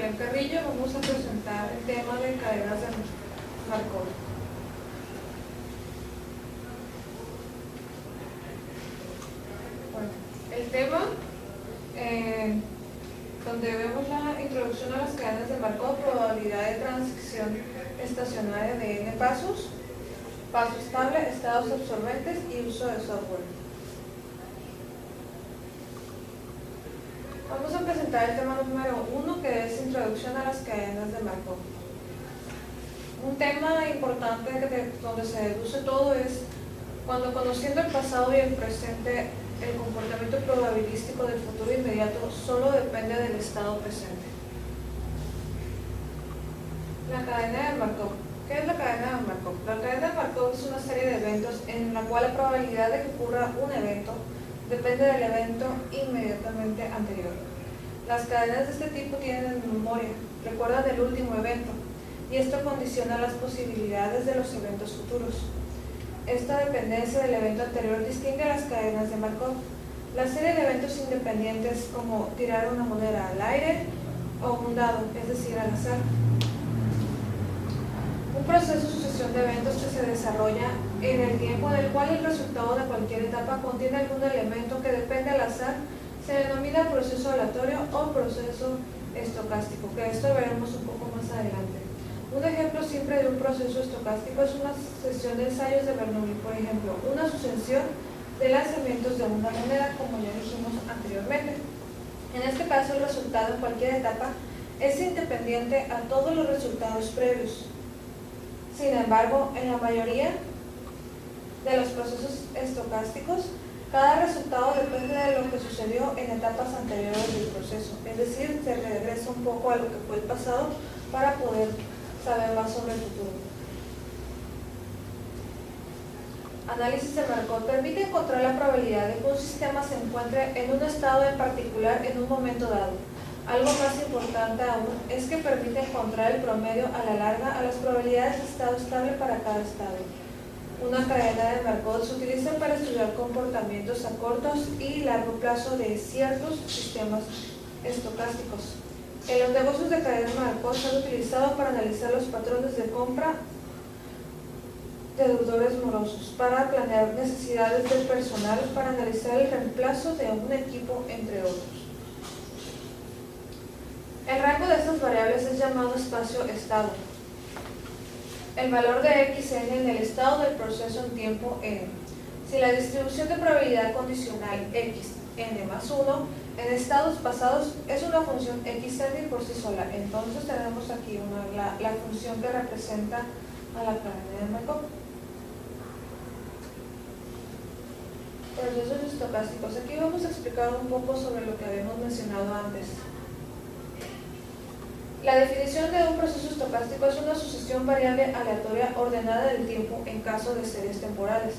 Belén Carrillo. Vamos a presentar el tema de cadenas de Markov. Bueno, el tema donde vemos la introducción a las cadenas de Markov, probabilidad de transición estacionaria de n pasos, paso estable, estados absorbentes y uso de software. Vamos a presentar el tema número 1, que es introducción a las cadenas de Markov. Un tema importante donde se deduce todo es cuando, conociendo el pasado y el presente, el comportamiento probabilístico del futuro inmediato solo depende del estado presente. La cadena de Markov. ¿Qué es la cadena de Markov? La cadena de Markov es una serie de eventos en la cual la probabilidad de que ocurra un evento depende del evento inmediatamente anterior. Las cadenas de este tipo tienen memoria, recuerdan el último evento, y esto condiciona las posibilidades de los eventos futuros. Esta dependencia del evento anterior distingue a las cadenas de Markov. La serie de eventos independientes, como tirar una moneda al aire o un dado, es decir, al azar. Un proceso sucesión de eventos que se desarrolla en el tiempo en el cual el resultado de cualquier etapa contiene algún elemento que depende al azar, se denomina proceso aleatorio o proceso estocástico, que esto veremos un poco más adelante. Un ejemplo simple de un proceso estocástico es una sesión de ensayos de Bernoulli, por ejemplo, una sucesión de lanzamientos de una moneda, como ya dijimos anteriormente. En este caso, el resultado en cualquier etapa es independiente a todos los resultados previos. Sin embargo, en la mayoría de los procesos estocásticos, cada resultado depende de lo que sucedió en etapas anteriores del proceso, es decir, se regresa un poco a lo que fue el pasado para poder saber más sobre el futuro. Análisis de Markov permite encontrar la probabilidad de que un sistema se encuentre en un estado en particular en un momento dado. Algo más importante aún es que permite encontrar el promedio a la larga a las probabilidades de estado estable para cada estado. Una cadena de Markov se utiliza para estudiar comportamientos a cortos y largo plazo de ciertos sistemas estocásticos. En los negocios de cadena de Markov se han utilizado para analizar los patrones de compra de deudores morosos, para planear necesidades del personal, para analizar el reemplazo de un equipo, entre otros. El rango de estas variables es llamado espacio-estado. El valor de xn en el estado del proceso en tiempo n. Si la distribución de probabilidad condicional xn más 1 en estados pasados es una función xn por sí sola, entonces tenemos aquí la función que representa a la cadena de Markov. Procesos estocásticos. Aquí vamos a explicar un poco sobre lo que habíamos mencionado antes. La definición de un proceso estocástico es una sucesión variable aleatoria ordenada del tiempo en caso de series temporales.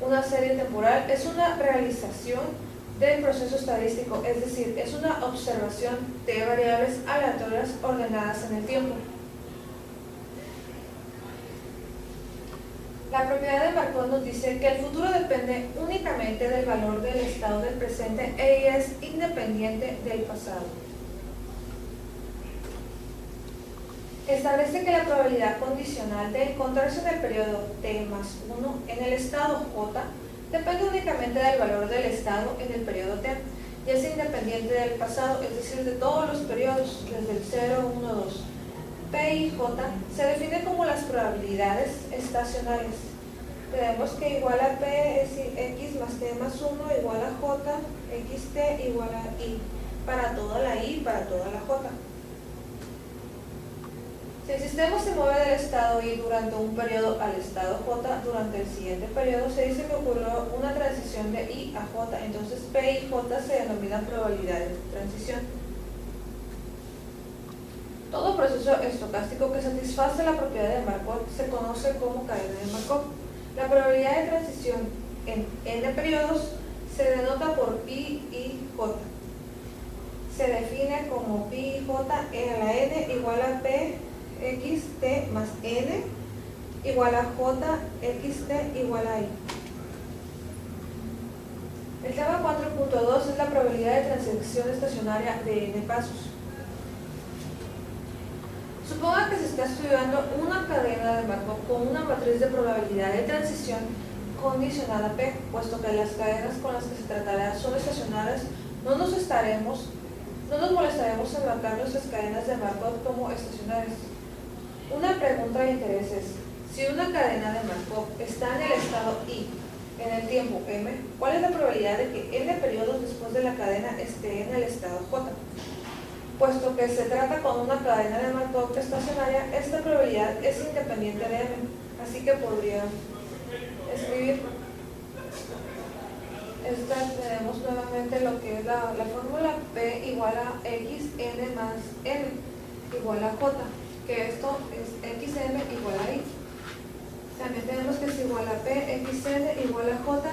Una serie temporal es una realización del proceso estadístico, es decir, es una observación de variables aleatorias ordenadas en el tiempo. La propiedad de Markov nos dice que el futuro depende únicamente del valor del estado del presente y es independiente del pasado. Establece que la probabilidad condicional de encontrarse en el periodo t más 1 en el estado j depende únicamente del valor del estado en el periodo t y es independiente del pasado, es decir, de todos los periodos, desde el 0, 1, 2. P y J se definen como las probabilidades estacionarias. Tenemos que igual a P es x más t más 1 igual a J, xt igual a i, para toda la i y para toda la j. Si el sistema se mueve del estado I durante un periodo al estado J, durante el siguiente periodo se dice que ocurrió una transición de I a J, entonces P y J se denominan probabilidades de transición. Todo proceso estocástico que satisface la propiedad de Markov se conoce como cadena de Markov. La probabilidad de transición en n periodos se denota por pi y j. Se define como pi y j en la n igual a p xt más n igual a j xt igual a i. El tema 4.2 es la probabilidad de transición estacionaria de n pasos. Suponga que se está estudiando una cadena de Markov con una matriz de probabilidad de transición condicionada a P, puesto que las cadenas con las que se tratará son estacionarias, no nos molestaremos en marcar nuestras cadenas de Markov como estacionarias. Una pregunta de interés es, si una cadena de Markov está en el estado I en el tiempo M, ¿cuál es la probabilidad de que n periodos después de la cadena esté en el estado J? Puesto que se trata con una cadena de Markov estacionaria, esta probabilidad es independiente de m, así que podría escribir. Tenemos nuevamente lo que es la fórmula P igual a xn más n igual a j, que esto es xm igual a i. También tenemos que es igual a P, xn igual a j,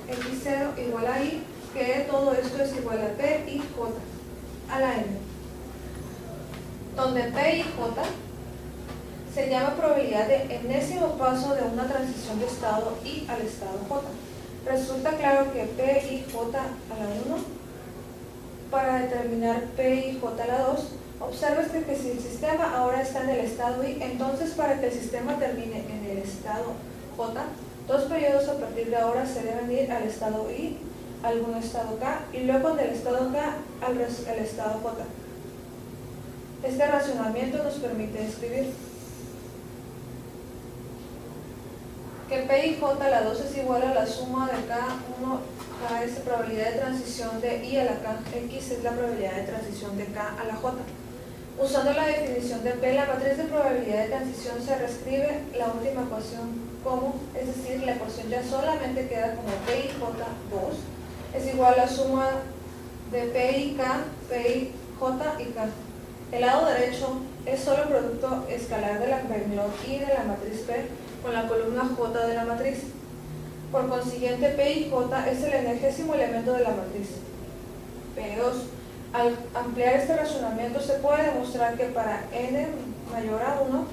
x0 igual a i, que todo esto es igual a P y j a la n, donde P y j se llama probabilidad de enésimo paso de una transición de estado I al estado J. Resulta claro que P y J a la 1, para determinar P y J a la 2, observes que si el sistema ahora está en el estado I, entonces para que el sistema termine en el estado J, dos periodos a partir de ahora se deben ir al estado I, algún estado K, y luego del estado K al estado J. Este racionamiento nos permite escribir que P y J a la 2 es igual a la suma de K1, K es la probabilidad de transición de I a la K, X es la probabilidad de transición de K a la J. Usando la definición de P, la matriz de probabilidad de transición se reescribe la última ecuación como, es decir, la ecuación ya solamente queda como P y J2 es igual a la suma de P y K, P y J y K. El lado derecho es solo producto escalar de la renglón I de la matriz P con la columna J de la matriz. Por consiguiente, P y J es el enésimo elemento de la matriz. P2. Al ampliar este razonamiento se puede demostrar que para n mayor a 1,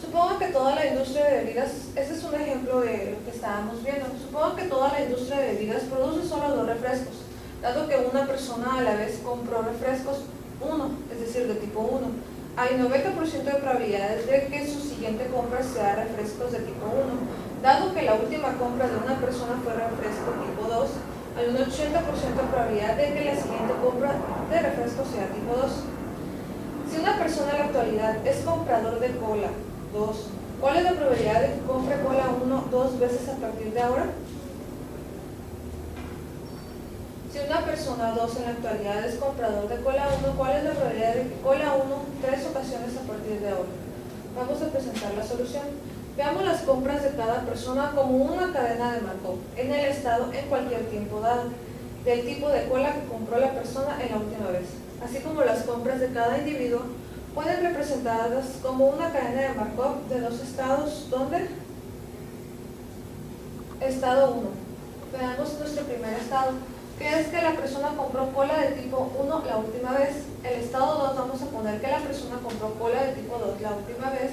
supongo que toda la industria de bebidas, este es un ejemplo de lo que estábamos viendo, supongo que toda la industria de bebidas produce solo 2 refrescos, dado que una persona a la vez compró refrescos 1, es decir, de tipo 1. Hay 90% de probabilidades de que su siguiente compra sea refrescos de tipo 1. Dado que la última compra de una persona fue refresco tipo 2, hay un 80% de probabilidad de que la siguiente compra de refresco sea tipo 2. Si una persona en la actualidad es comprador de cola 2, ¿cuál es la probabilidad de que compre cola 1 2 veces a partir de ahora? Si una persona 2 en la actualidad es comprador de cola 1, ¿cuál es la probabilidad de que cola 1 3 ocasiones a partir de ahora? Vamos a presentar la solución. Veamos las compras de cada persona como una cadena de Markov en el estado en cualquier tiempo dado, del tipo de cola que compró la persona en la última vez, así como las compras de cada individuo pueden representadas como una cadena de Markov de 2 estados, donde estado 1. Veamos nuestro primer estado, que es que la persona compró cola de tipo 1 la última vez. El estado 2 vamos a poner que la persona compró cola de tipo 2 la última vez.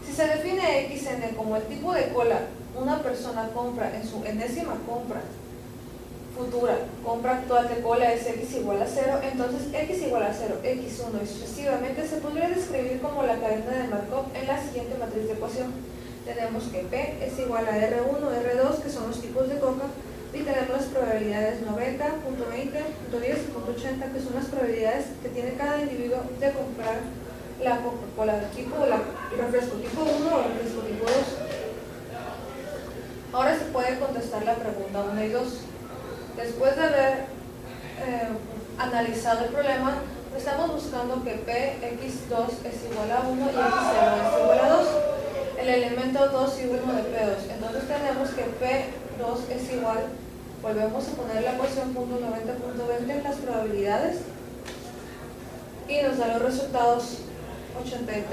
Si se define XN como el tipo de cola una persona compra en su enésima compra futura, compra actual de cola es X igual a 0, entonces X igual a 0, X1 y sucesivamente se podría describir como la cadena de Markov en la siguiente matriz de ecuación. Tenemos que P es igual a R1, R2, que son los tipos de coca, y tenemos las probabilidades 90, .20, .10 y .80, que son las probabilidades que tiene cada individuo de comprar la Coca-Cola de tipo, el refresco tipo 1 o el refresco tipo 2. Ahora se puede contestar la pregunta 1 y 2. Después de haber analizado el problema, estamos buscando que P, X2 es igual a 1 y X0 es igual a 2. El elemento 2 y 1 de P2. Entonces tenemos que P2 es igual, volvemos a poner la ecuación .90, en las probabilidades y nos da los resultados 83%,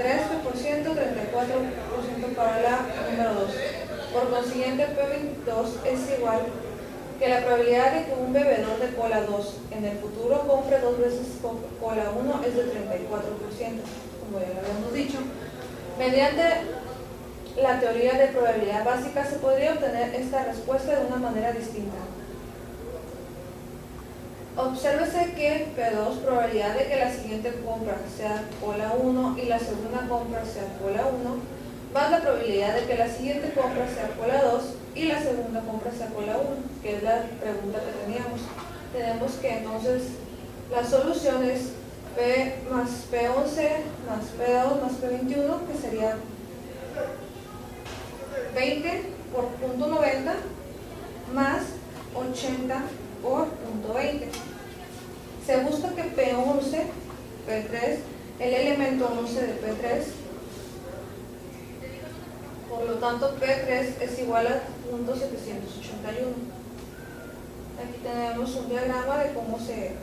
34% para la número 2. Por consiguiente, P2 es igual que la probabilidad de que un bebedor de cola 2 en el futuro compre 2 veces cola 1 es de 34%, como ya lo habíamos dicho. Mediante la teoría de probabilidad básica se podría obtener esta respuesta de una manera distinta. Obsérvese que P2, probabilidad de que la siguiente compra sea cola 1 y la segunda compra sea cola 1, más la probabilidad de que la siguiente compra sea cola 2 y la segunda compra sea cola 1, que es la pregunta que teníamos. Tenemos que entonces la solución es P más P11 más P2 más P21, que sería 20 por punto 90 más 80 por punto 20. Se busca que P11, P3, el elemento 11 de P3, por lo tanto P3 es igual a punto 781. Aquí tenemos un diagrama de cómo se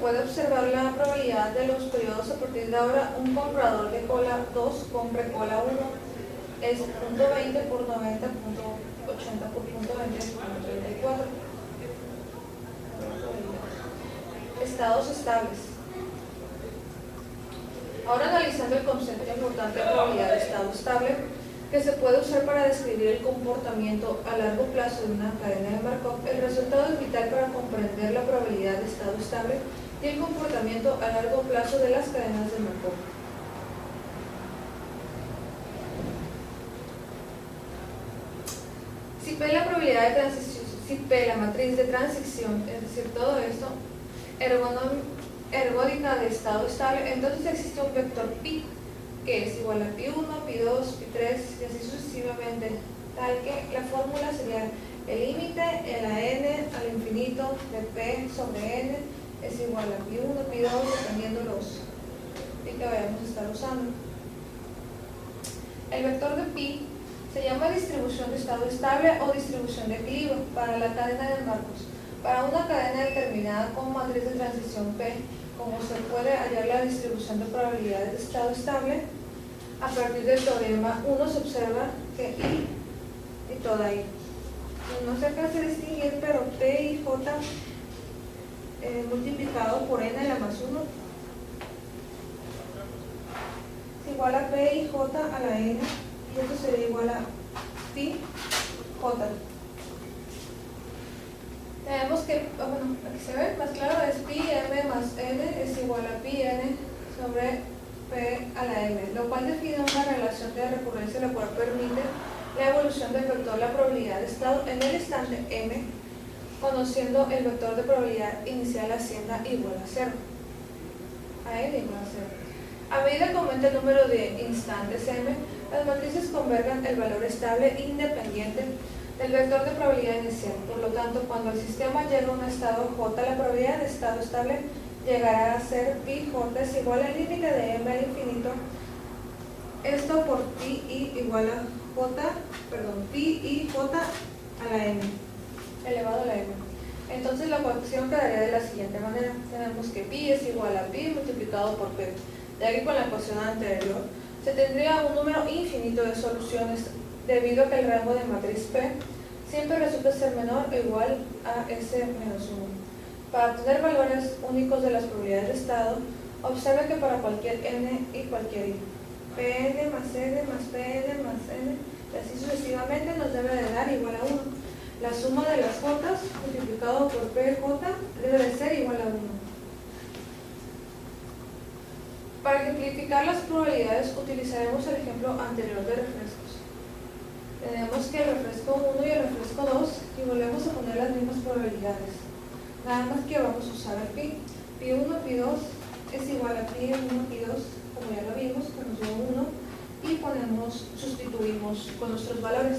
puede observar la probabilidad de los periodos a partir de ahora. Un comprador de cola 2 compre cola 1 es punto 20 por 90, punto 80 por punto 20 es punto 34. Estados estables. Ahora analizando el concepto importante de probabilidad de estado estable, que se puede usar para describir el comportamiento a largo plazo de una cadena de Markov, el resultado es vital para comprender la probabilidad de estado estable y el comportamiento a largo plazo de las cadenas de Markov. Si P la probabilidad de transición, si P la matriz de transición, es decir, todo esto, ergódica de estado estable, entonces existe un vector pi que es igual a pi1, pi2, pi3 y así sucesivamente, tal que la fórmula sería el límite en la n al infinito de p sobre n es igual a pi1, pi2, dependiendo los pi que vayamos a estar usando. El vector de pi se llama distribución de estado estable o distribución de equilibrio para la cadena de Marcos. Para una cadena determinada con matriz de transición P, como se puede hallar la distribución de probabilidades de estado estable, a partir del teorema 1 se observa que I y toda I. No se alcanza a distinguir, pero P y J multiplicado por N a la más 1 es igual a P y J a la N, y esto sería igual a Pi J. Tenemos que, bueno, aquí se ve más claro, es pi m más n es igual a pi n sobre p a la m, lo cual define una relación de recurrencia la cual permite la evolución del vector la probabilidad de estado en el instante m, conociendo el vector de probabilidad inicial hacienda igual a 0, a n igual a 0. A medida que aumenta el número de instantes m, las matrices convergen el valor estable independiente del vector de probabilidad inicial. Por lo tanto, cuando el sistema llega a un estado J, la probabilidad de estado estable llegará a ser pi J es igual al límite de m al infinito, esto por pi i igual a pi i J a la m elevado a la m. Entonces la ecuación quedaría de la siguiente manera. Tenemos que pi es igual a pi multiplicado por p. De aquí con la ecuación anterior se tendría un número infinito de soluciones, debido a que el rango de matriz P siempre resulta ser menor o igual a S menos 1. Para obtener valores únicos de las probabilidades de estado, observe que para cualquier n y cualquier i, Pn más n más Pn más n, y así sucesivamente, nos debe de dar igual a 1. La suma de las j multiplicado por pj debe de ser igual a 1. Para ejemplificar las probabilidades utilizaremos el ejemplo anterior de refrescos. Tenemos que el refresco 1 y el refresco 2 y volvemos a poner las mismas probabilidades. Nada más que vamos a usar el pi. Pi1, pi2 es igual a pi1, pi2, como ya lo vimos, que nos dio 1, y sustituimos con nuestros valores.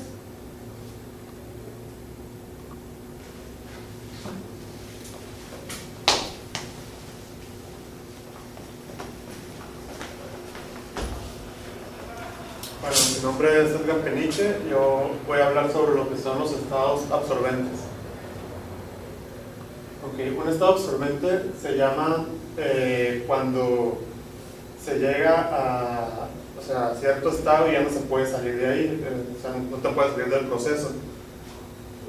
Bueno, mi nombre es Edgar Peniche. Yo voy a hablar sobre lo que son los estados absorbentes. Ok, un estado absorbente se llama cuando se llega a cierto estado y ya no se puede salir de ahí, o sea, no te puedes salir del proceso.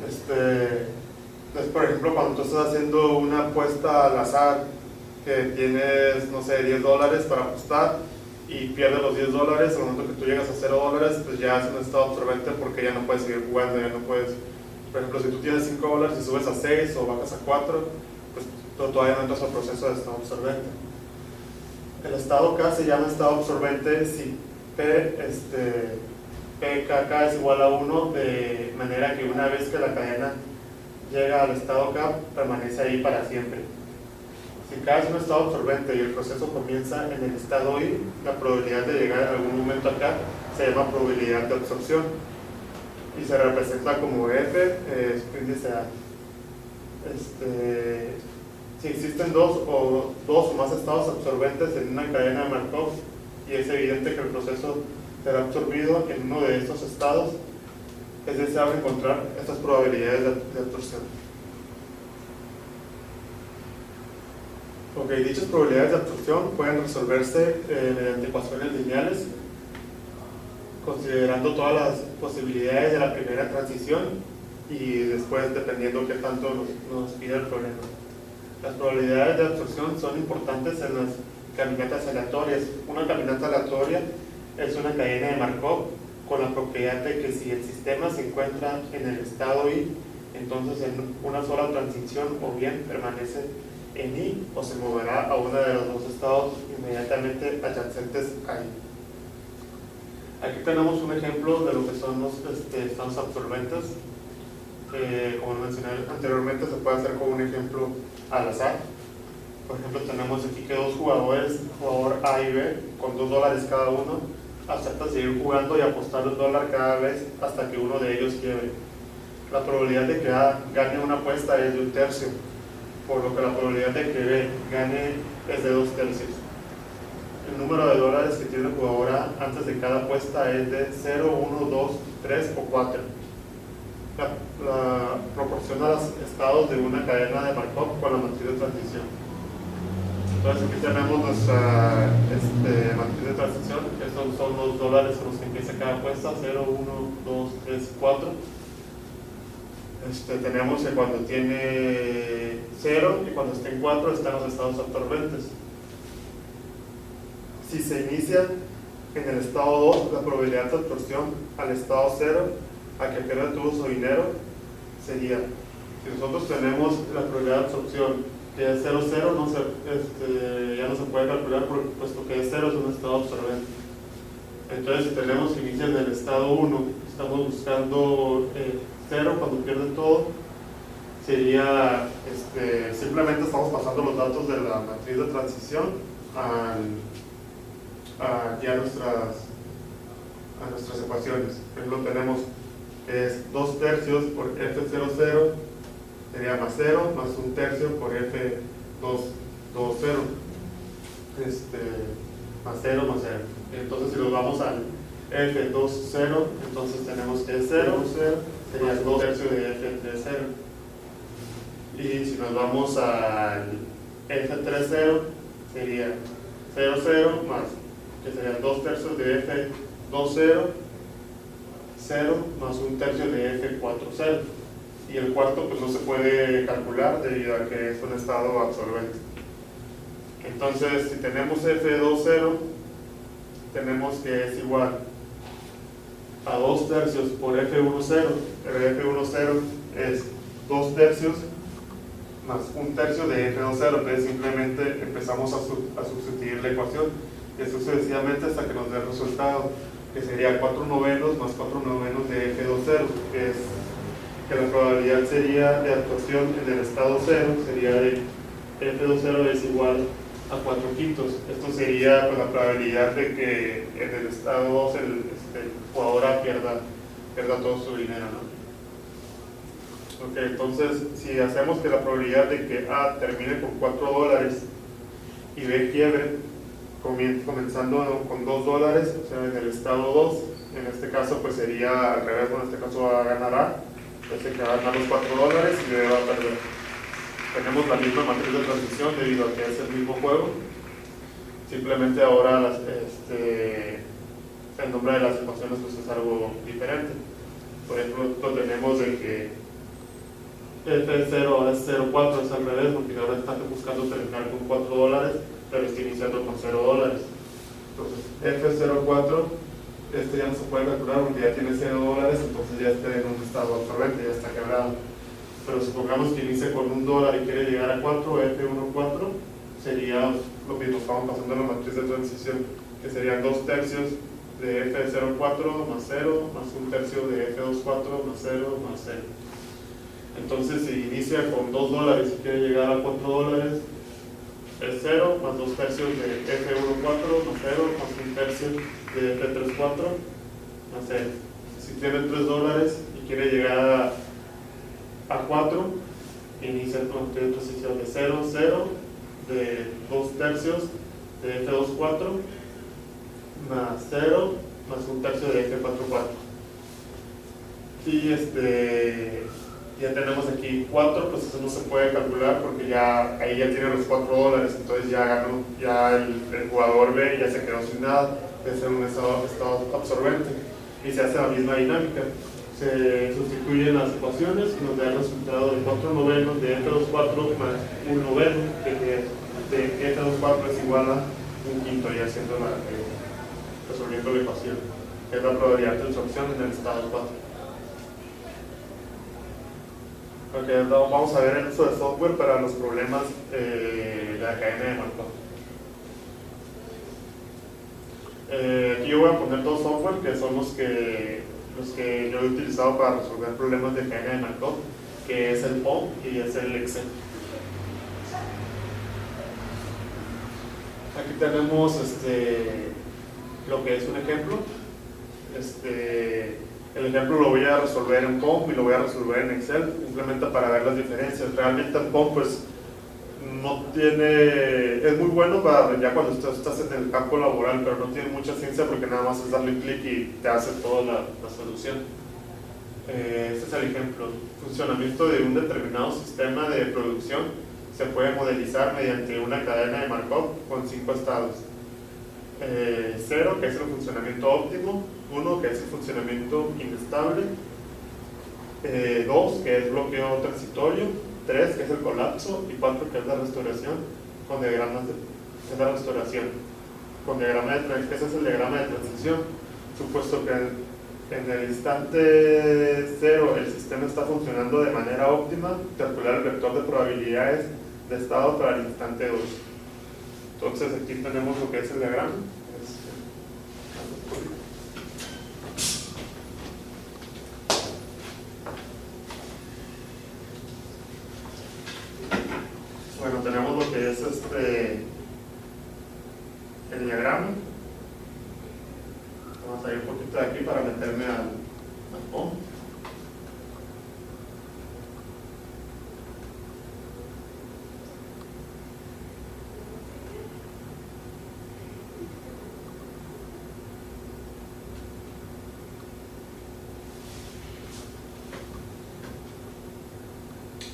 Entonces, por ejemplo, cuando tú estás haciendo una apuesta al azar, que tienes, no sé, $10 para apostar, y pierdes los $10, al momento que tú llegas a $0, pues ya es un estado absorbente porque ya no puedes seguir jugando, ya no puedes Por ejemplo, si tú tienes $5 y subes a 6 o bajas a 4, pues todavía no entras al proceso de estado absorbente. El estado K se llama estado absorbente si PKK es igual a 1, de manera que una vez que la cadena llega al estado K, permanece ahí para siempre. Si K es un estado absorbente y el proceso comienza en el estado I, la probabilidad de llegar en algún momento acá se llama probabilidad de absorción y se representa como F, su índice A. Si existen dos o más estados absorbentes en una cadena de Markov y es evidente que el proceso será absorbido en uno de estos estados, es deseable encontrar estas probabilidades de absorción. Ok, dichas probabilidades de absorción pueden resolverse mediante ecuaciones lineales, considerando todas las posibilidades de la primera transición y después dependiendo qué tanto nos pide el problema. Las probabilidades de absorción son importantes en las caminatas aleatorias. Una caminata aleatoria es una cadena de Markov con la propiedad de que si el sistema se encuentra en el estado I, entonces en una sola transición o bien permanece en I o se moverá a uno de los dos estados inmediatamente adyacentes a I. Aquí tenemos un ejemplo de lo que son los estados absorbentes. Como mencioné anteriormente, se puede hacer con un ejemplo al azar. Por ejemplo, tenemos aquí que dos jugadores, jugador A y B, con $2 cada uno, aceptan seguir jugando y apostar $1 cada vez hasta que uno de ellos quiebre. La probabilidad de que A gane una apuesta es de 1/3, por lo que la probabilidad de que B gane es de 2/3. El número de dólares que tiene el jugador A antes de cada apuesta es de 0, 1, 2, 3 o 4. La proporciona los estados de una cadena de Markov con la matriz de transición. Entonces aquí tenemos nuestra matriz de transición. Estos son los dólares con los que empieza cada apuesta: 0, 1, 2, 3, 4. Tenemos que cuando tiene 0 y cuando esté en 4 están los estados absorbentes. Si se inicia en el estado 2, la probabilidad de absorción al estado 0, a que pierda todo su dinero, sería, si nosotros tenemos la probabilidad de absorción que es 0, 0, ya no se puede calcular puesto que es 0, es un estado absorbente. Entonces, si tenemos que iniciar en el estado 1, estamos buscando 0 cuando pierde todo, sería, simplemente estamos pasando los datos de la matriz de transición ya a nuestras ecuaciones. Por ejemplo, tenemos es 2/3 por F00 sería más 0, más 1/3 por F20, más 0, más 0. Entonces, si nos vamos al F20, entonces tenemos que 0, 0 sería 2/3 de F30. Y si nos vamos al F30, sería 0, 0 más, que sería 2/3 de F20, 0 más 1/3 de F40. Y el cuarto pues no se puede calcular debido a que es un estado absorbente. Entonces, si tenemos F20, tenemos que es igual a 2/3 por F10. El F10 es 2/3 más 1/3 de F20. Entonces simplemente empezamos a sustituir la ecuación y sucesivamente hasta que nos dé el resultado, que sería 4/9 más 4/9 de F20, que la probabilidad sería de absorción en el estado 0 sería de F20 es igual a 4/5. Esto sería pues, la probabilidad de que en el estado 2 el jugador A pierda todo su dinero, ¿no? Ok, entonces si hacemos que la probabilidad de que A termine con $4 y B quiebre, comenzando con $2, o sea, en el estado 2, en este caso pues sería al revés, en este caso va a ganar A, entonces que va a ganar los $4 y B va a perder. Tenemos la misma matriz de transición debido a que es el mismo juego, simplemente ahora el nombre de las ecuaciones pues es algo diferente. Por ejemplo, tenemos de que F0 ahora es 0,4, es al revés, porque ahora están buscando terminar con $4, pero está iniciando con $0. Entonces, F04 este ya no se puede calcular porque ya tiene $0, entonces ya está en un estado absorbente, ya está quebrado. Pero supongamos que inicia con $1 y quiere llegar a 4, F1,4, sería lo mismo, estamos pasando a la matriz de transición, que serían 2/3 de F0,4 más 0, más 1/3 de F2,4 más 0, más 0. Entonces, si inicia con $2 y quiere llegar a $4, es 0 más 2/3 de F1,4 más 0 más 1/3 de F3,4 más 0. Si tiene $3 y quiere llegar a 4, inicia el planteamiento de transición de 0, 0, de 2/3 de F2,4 más 0 más 1/3 de F4,4. Y ya tenemos aquí 4, pues eso no se puede calcular porque ya ahí ya tiene los $4, entonces ya ganó, ya el jugador B ya se quedó sin nada, es en un estado absorbente y se hace la misma dinámica. Se sustituyen las ecuaciones y nos da el resultado de 4/9 de F2,4 más 1/9 de F2,4 es igual a 1/5, ya haciendo resolviendo la ecuación, que es la probabilidad de absorción en el estado 4. Okay, vamos a ver el uso de software para los problemas de la cadena de Markov. Aquí yo voy a poner dos software que son los que yo he utilizado para resolver problemas de cadena de Markov, que es el POM y es el Excel. Aquí tenemos lo que es un ejemplo. El ejemplo lo voy a resolver en POM y lo voy a resolver en Excel, simplemente para ver las diferencias. Realmente en POM pues no tiene, es muy bueno para ya cuando estás en el campo laboral, pero no tiene mucha ciencia porque nada más es darle clic y te hace toda la solución. Este es el ejemplo. Funcionamiento de un determinado sistema de producción se puede modelizar mediante una cadena de Markov con 5 estados. 0, que es el funcionamiento óptimo, 1, que es el funcionamiento inestable, 2, que es bloqueo transitorio, 3, que es el colapso, y 4, que es la restauración con diagramas de la restauración. Con diagrama ese es el diagrama de transición. Supuesto que en el instante 0 el sistema está funcionando de manera óptima, calcular el vector de probabilidades de estado para el instante 2. Entonces aquí tenemos lo que es el diagrama. Bueno, tenemos lo que es el diagrama. Vamos a ir un poquito de aquí para meterme al POM.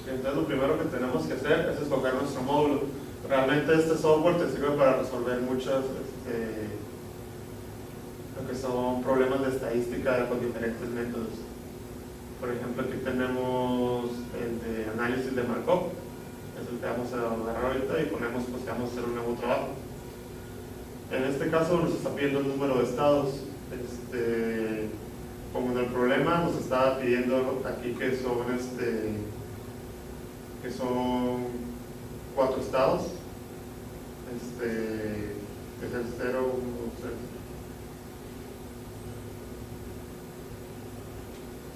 Entonces lo primero que tenemos que hacer es escoger nuestro módulo. Realmente este software te sirve para resolver muchas lo que son problemas de estadística con diferentes métodos. Por ejemplo, aquí tenemos el de análisis de Markov, es el que vamos a agarrar ahorita y ponemos pues que vamos a hacer un nuevo trabajo. En este caso nos está pidiendo el número de estados. Como en el problema nos está pidiendo aquí que son 4 estados, que es el 0, 1, 2, 3.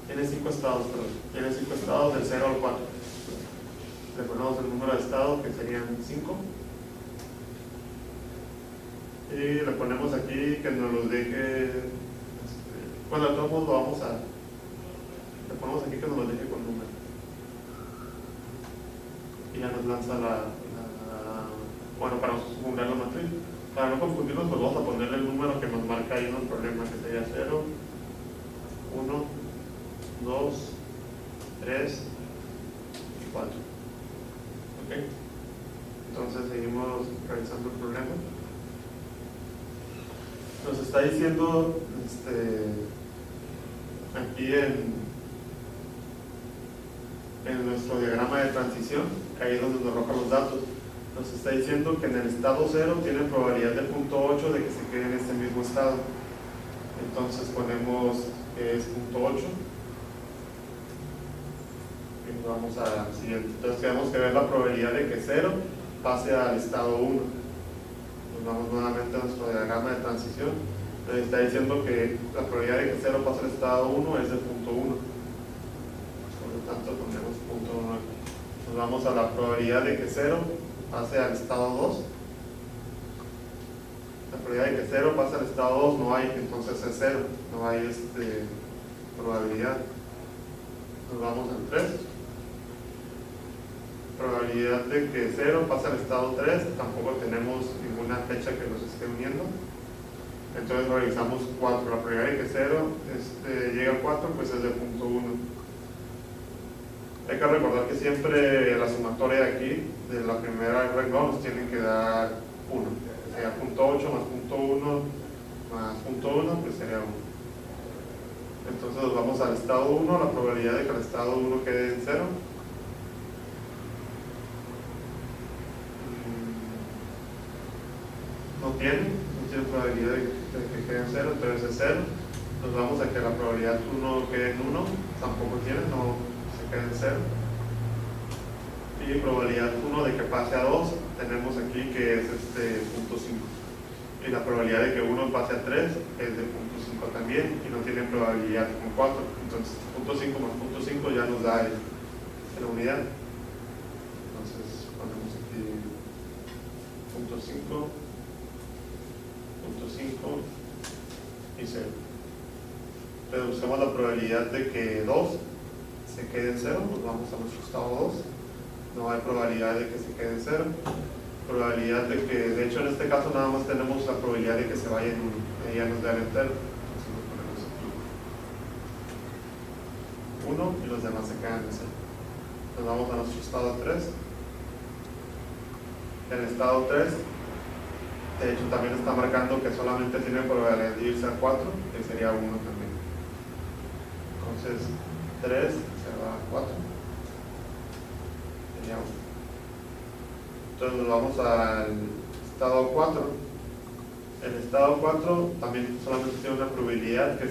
Tiene 5 estados, perdón. Tiene 5 estados del 0 al 4. Le ponemos el número de estado que serían 5. Y le ponemos aquí que nos los deje, bueno, de todos modos lo vamos a, le ponemos aquí que nos los deje con número. Y ya nos lanza bueno, para configurar la matriz. Para no confundirnos, pues vamos a ponerle el número que nos marca ahí en el problema, que sería 0, 1, 2, 3 y 4. ¿Ok? Entonces seguimos revisando el problema. Nos está diciendo aquí en nuestro diagrama de transición, ahí es donde nos arroja los datos. Nos está diciendo que en el estado 0 tiene probabilidad de 0.8 de que se quede en este mismo estado. Entonces ponemos que es punto 8 y nos vamos al siguiente. Entonces tenemos que ver la probabilidad de que 0 pase al estado 1. Nos vamos nuevamente a nuestro diagrama de transición. Nos está diciendo que la probabilidad de que 0 pase al estado 1 es de punto 1. Por lo tanto ponemos punto 1 aquí. Nos vamos a la probabilidad de que 0 pase al estado 2. La probabilidad de que 0 pase al estado 2 no hay, entonces es 0, no hay probabilidad. Nos vamos al 3. Probabilidad de que 0 pase al estado 3, tampoco tenemos ninguna fecha que nos esté uniendo. Entonces realizamos 4. La probabilidad de que 0 llega a 4, pues es de punto 1. Hay que recordar que siempre la sumatoria de aquí, de la primera renglón, nos tiene que dar 1. Sería punto 8 más punto 1 más punto 1, pues sería 1. Entonces nos vamos al estado 1, la probabilidad de que el estado 1 quede en 0. No tiene probabilidad de que quede en 0, entonces es 0. Nos vamos a que la probabilidad 1 quede en 1, tampoco tiene, no se queda en 0. Y probabilidad 1 de que pase a 2, tenemos aquí que es punto 5. Y la probabilidad de que 1 pase a 3 es de punto 5 también, y no tiene probabilidad con 4. Entonces punto 5 más punto 5 ya nos da la unidad. Entonces ponemos aquí punto 5, punto 5 y 0. Reducimos la probabilidad de que 2 se quede en 0, nos vamos a nuestro estado 2. No hay probabilidad de que se quede en 0. Probabilidad de que, de hecho en este caso nada más tenemos la probabilidad de que se vaya en 1. Ahí ya nos da el entero. Entonces nos ponemos aquí 1 y los demás se quedan en 0. Nos vamos a nuestro estado 3. El estado 3, de hecho también está marcando que solamente tiene probabilidad de irse a 4, que sería 1 también. Entonces 3 se va a 4. Sería 1. Entonces nos vamos al estado 4. El estado 4 también solamente tiene una probabilidad que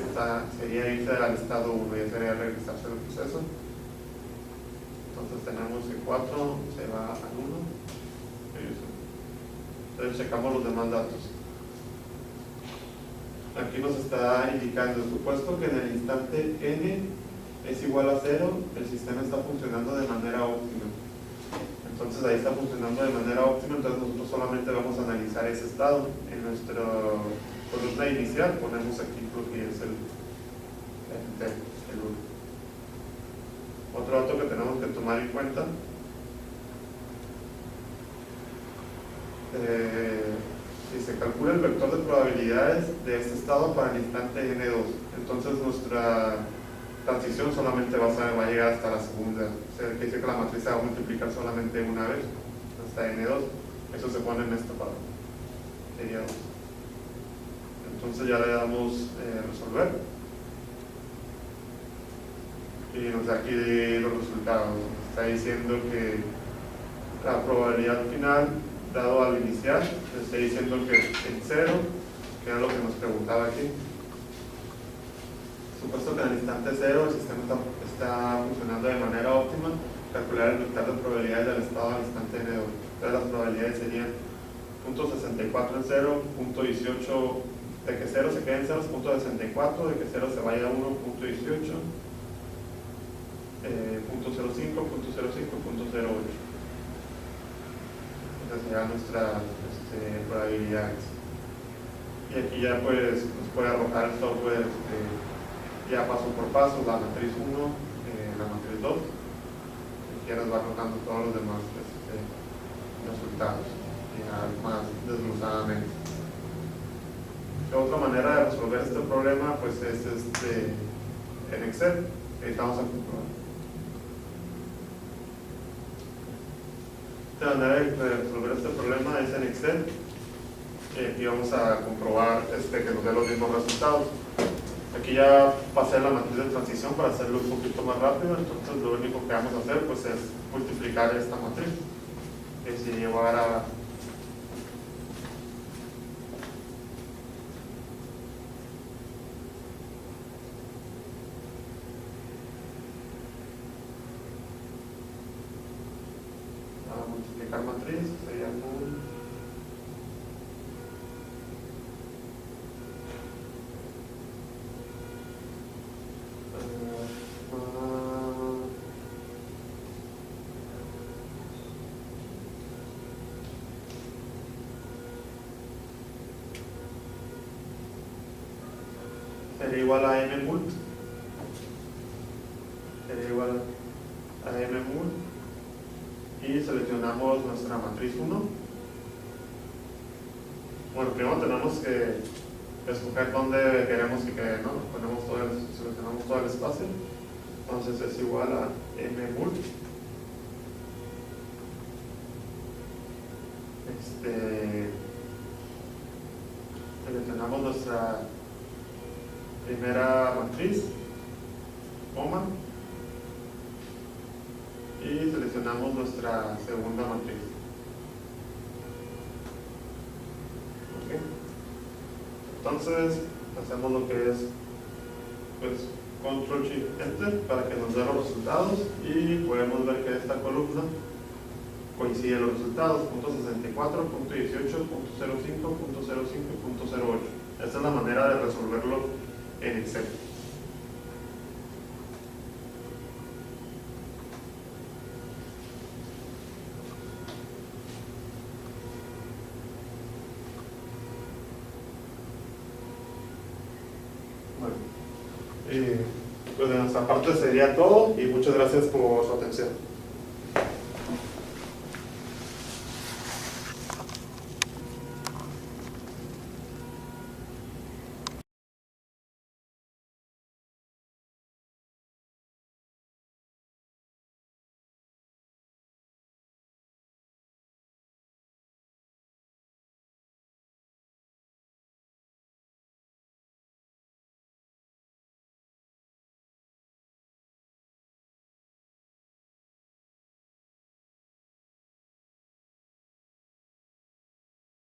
sería irse al estado 1, ya sería regresarse del proceso. Entonces tenemos que 4 se va al 1. Entonces checamos los demás datos. Aquí nos está indicando, supuesto que en el instante n es igual a 0, el sistema está funcionando de manera óptima. Entonces ahí está funcionando de manera óptima, entonces nosotros solamente vamos a analizar ese estado. En nuestra columna inicial ponemos aquí lo que es el 1. Otro dato que tenemos que tomar en cuenta, si se calcula el vector de probabilidades de este estado para el instante n2, entonces nuestra transición solamente va a llegar hasta la segunda. O sea, que dice que la matriz se va a multiplicar solamente una vez, hasta n2. Eso se pone en esta parte. Sería 2. Entonces ya le damos resolver. Y nos da aquí los resultados. Está diciendo que la probabilidad final, dado al inicial, está diciendo que en 0, que era lo que nos preguntaba aquí. Supuesto que en el instante 0 el sistema está funcionando de manera óptima, calcular el vector de probabilidades del estado al instante n2. Entonces las probabilidades serían .64 en 0, .18 de que 0 se quede en 0, .64, de que 0 se vaya a 1, .18, .05, .05, .08. Esas serían nuestras probabilidades. Y aquí ya pues nos puede arrojar el software ya paso por paso, la matriz 1, la matriz 2, y ya nos va arrojando todos los demás resultados, ya más desglosadamente. Otra manera de resolver este problema pues es en Excel, que estamos a comprobar. La manera de resolver este problema es en Excel, y aquí vamos a comprobar que nos dé los mismos resultados. Aquí ya pasé la matriz de transición para hacerlo un poquito más rápido, entonces lo único que vamos a hacer pues es multiplicar esta matriz, que si llevara sería igual a m mult, sería igual a m mult, y seleccionamos nuestra matriz 1. Bueno, primero tenemos que escoger dónde queremos que quede, ¿no? Seleccionamos todo el espacio, entonces es igual a m mult. Seleccionamos nuestra primera matriz, coma, y seleccionamos nuestra segunda matriz. ¿Okay? Entonces hacemos lo que es, pues, Control Shift Enter para que nos dé los resultados, y podemos ver que esta columna coincide los resultados, .64, .18, .05, .05 y .08. Esta es la manera de resolverlo en Excel. Bueno, pues de nuestra parte sería todo, y muchas gracias por su atención.